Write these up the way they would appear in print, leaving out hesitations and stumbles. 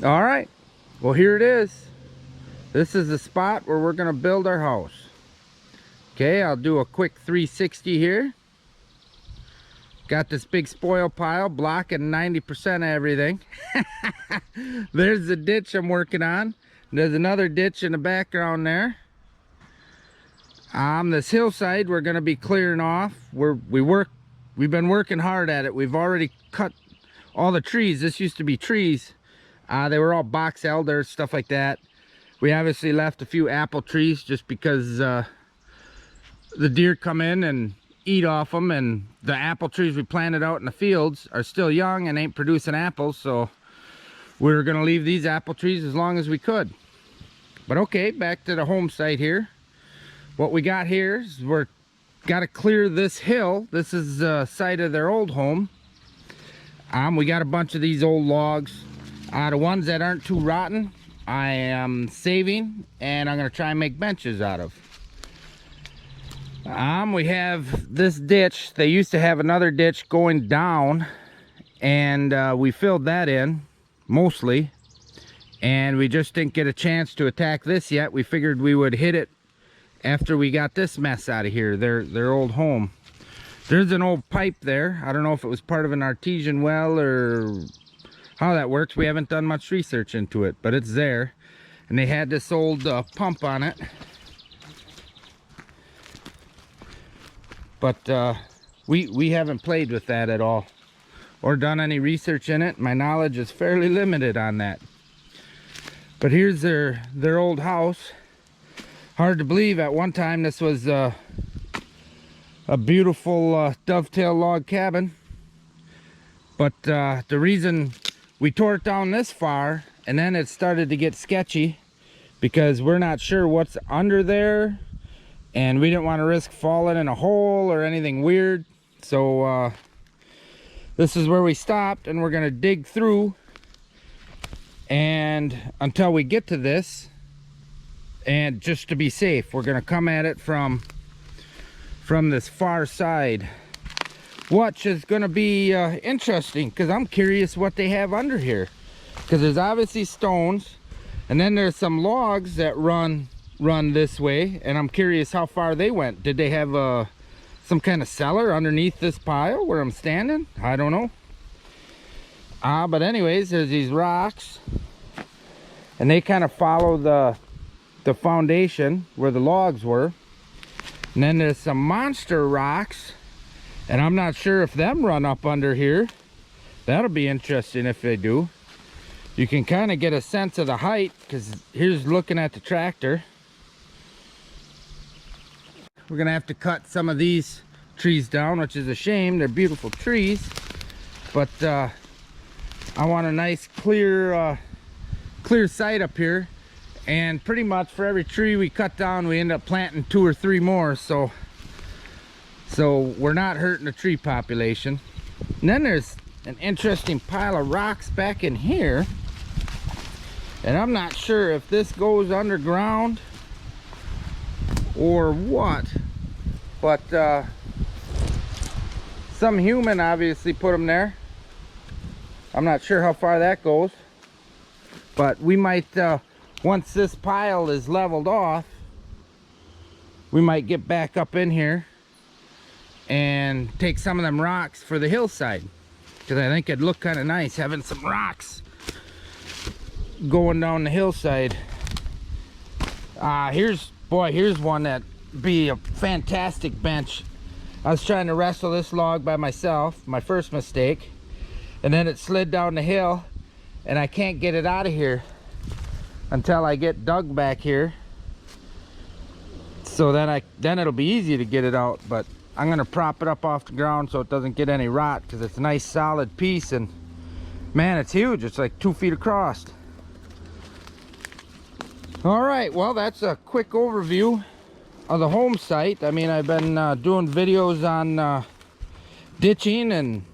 All right, well, here it is. This is the spot where we're gonna build our house. Okay, I'll do a quick 360 here. Got this big spoil pile blocking 90% of everything. There's the ditch I'm working on. There's another ditch in the background there. This hillside we're gonna be clearing off. We've been working hard at it. We've already cut all the trees. This used to be trees. They were all box elders, stuff like that. We obviously left a few apple trees just because the deer come in and eat off them, and the apple trees we planted out in the fields are still young and ain't producing apples, so we're gonna leave these apple trees as long as we could. But okay, back to the home site here. What we got here is we're got to clear this hill. This is the site of their old home. We got a bunch of these old logs. The ones that aren't too rotten I am saving, and I'm gonna try and make benches out of. We have this ditch. They used to have another ditch going down, and we filled that in mostly, and we just didn't get a chance to attack this yet. We figured we would hit it after we got this mess out of here, their old home. There's an old pipe there. I don't know if it was part of an artesian well or how that works. We haven't done much research into it, but it's there. And they had this old pump on it. But we haven't played with that at all or done any research in it. My knowledge is fairly limited on that. But here's their old house. Hard to believe at one time this was a beautiful dovetail log cabin. But the reason we tore it down this far, and then it started to get sketchy because we're not sure what's under there, and we didn't want to risk falling in a hole or anything weird. So this is where we stopped, and we're gonna dig through and until we get to this. And just to be safe, we're gonna come at it from this far side, which is gonna be interesting because I'm curious what they have under here. Because there's obviously stones, and then there's some logs that run this way, and I'm curious how far they went. Did they have some kind of cellar underneath this pile where I'm standing? I don't know. But anyways, there's these rocks, and they kind of follow the foundation where the logs were. And then there's some monster rocks, and I'm not sure if them run up under here. That'll be interesting if they do. You can kind of get a sense of the height because here's looking at the tractor. We're gonna have to cut some of these trees down, which is a shame. They're beautiful trees, but I want a nice clear site up here. And pretty much for every tree we cut down, we end up planting 2 or 3 more. So we're not hurting the tree population. And then there's an interesting pile of rocks back in here. And I'm not sure if this goes underground or what. But some human obviously put them there. I'm not sure how far that goes. But we might... once this pile is leveled off, we might get back up in here and take some of them rocks for the hillside, because I think it'd look kind of nice having some rocks going down the hillside. Here's one that'd be a fantastic bench. I was trying to wrestle this log by myself, my first mistake, and then it slid down the hill, and I can't get it out of here until I get Doug back here. So then it'll be easy to get it out. But I'm gonna prop it up off the ground so it doesn't get any rot, because it's a nice solid piece, and man, it's huge. It's like 2 feet across. All right, well, that's a quick overview of the home site. I mean, I've been doing videos on ditching and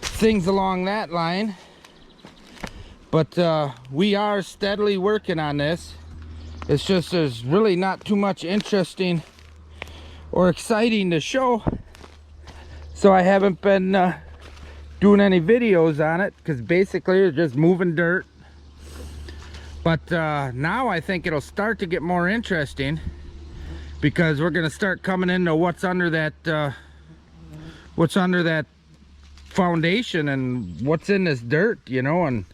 things along that line. But we are steadily working on this. It's just there's really not too much interesting or exciting to show. So I haven't been doing any videos on it, because basically it's just moving dirt, But now I think it'll start to get more interesting, because we're gonna start coming into what's under that foundation and what's in this dirt, you know, and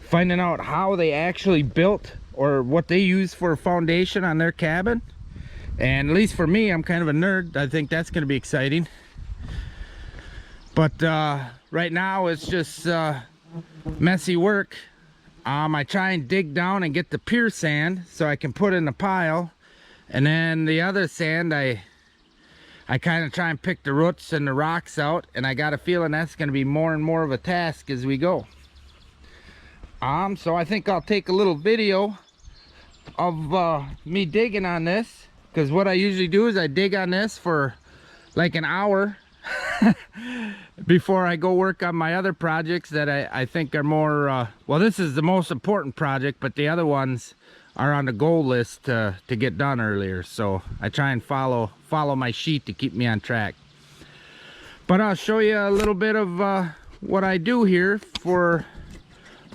finding out how they actually built or what they use for a foundation on their cabin. And at least for me, I'm kind of a nerd. I think that's going to be exciting. But right now it's just messy work. I try and dig down and get the pure sand so I can put in a pile, and then the other sand I kind of try and pick the roots and the rocks out, and I got a feeling that's going to be more and more of a task as we go. So I think I'll take a little video of me digging on this, because what I usually do is I dig on this for like an hour before I go work on my other projects that I think are more, well, this is the most important project, but the other ones are on the goal list to get done earlier. So I try and follow my sheet to keep me on track. But I'll show you a little bit of what I do here for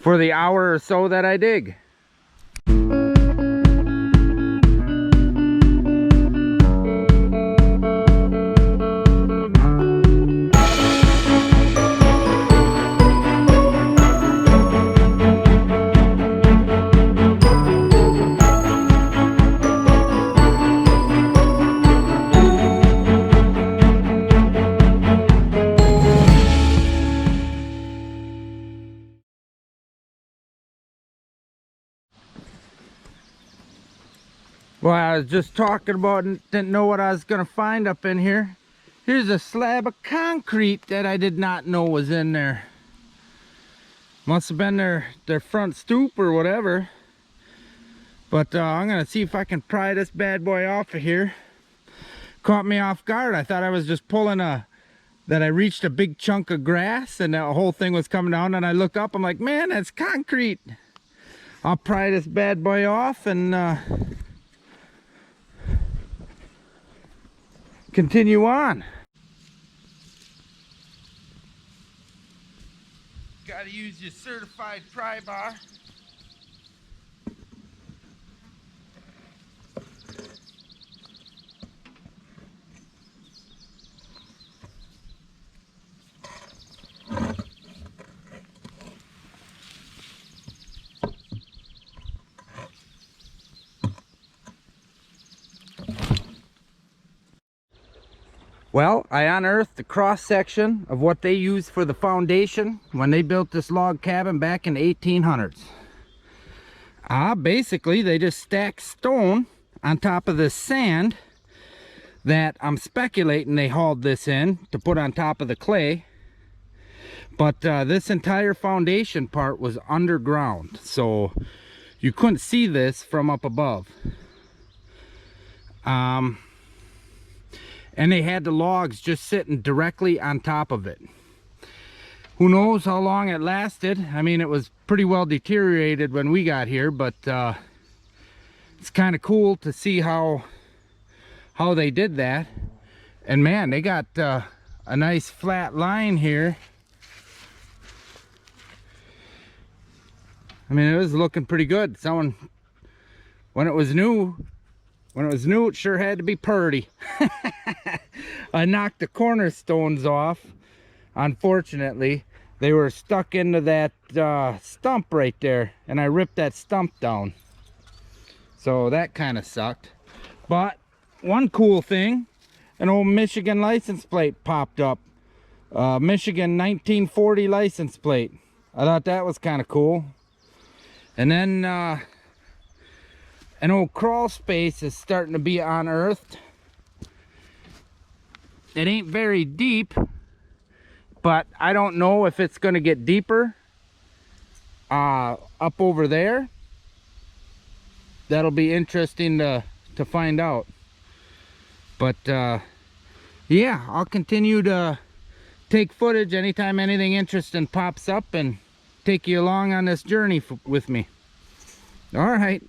the hour or so that I dig. Well, I was just talking about and didn't know what I was going to find up in here. Here's a slab of concrete that I did not know was in there. Must have been their front stoop or whatever. But I'm going to see if I can pry this bad boy off of here. Caught me off guard. I thought I was just pulling that I reached a big chunk of grass and the whole thing was coming down, and I look up, I'm like, man, that's concrete. I'll pry this bad boy off and continue on. Gotta use your certified pry bar. Well, I unearthed the cross section of what they used for the foundation when they built this log cabin back in the 1800s. Basically, they just stacked stone on top of this sand that I'm speculating they hauled this in to put on top of the clay. But this entire foundation part was underground, so you couldn't see this from up above. And they had the logs just sitting directly on top of it. Who knows how long it lasted? I mean, it was pretty well deteriorated when we got here, but it's kind of cool to see how they did that. And man, they got a nice flat line here. I mean, it was looking pretty good. When it was new, it sure had to be purty. I knocked the cornerstones off. Unfortunately, they were stuck into that stump right there, and I ripped that stump down. So that kind of sucked. But one cool thing, an old Michigan license plate popped up. Michigan 1940 license plate. I thought that was kind of cool. And then an old crawl space is starting to be unearthed. It ain't very deep, but I don't know if it's going to get deeper up over there. That'll be interesting to find out. But yeah, I'll continue to take footage anytime anything interesting pops up and take you along on this journey with me. All right.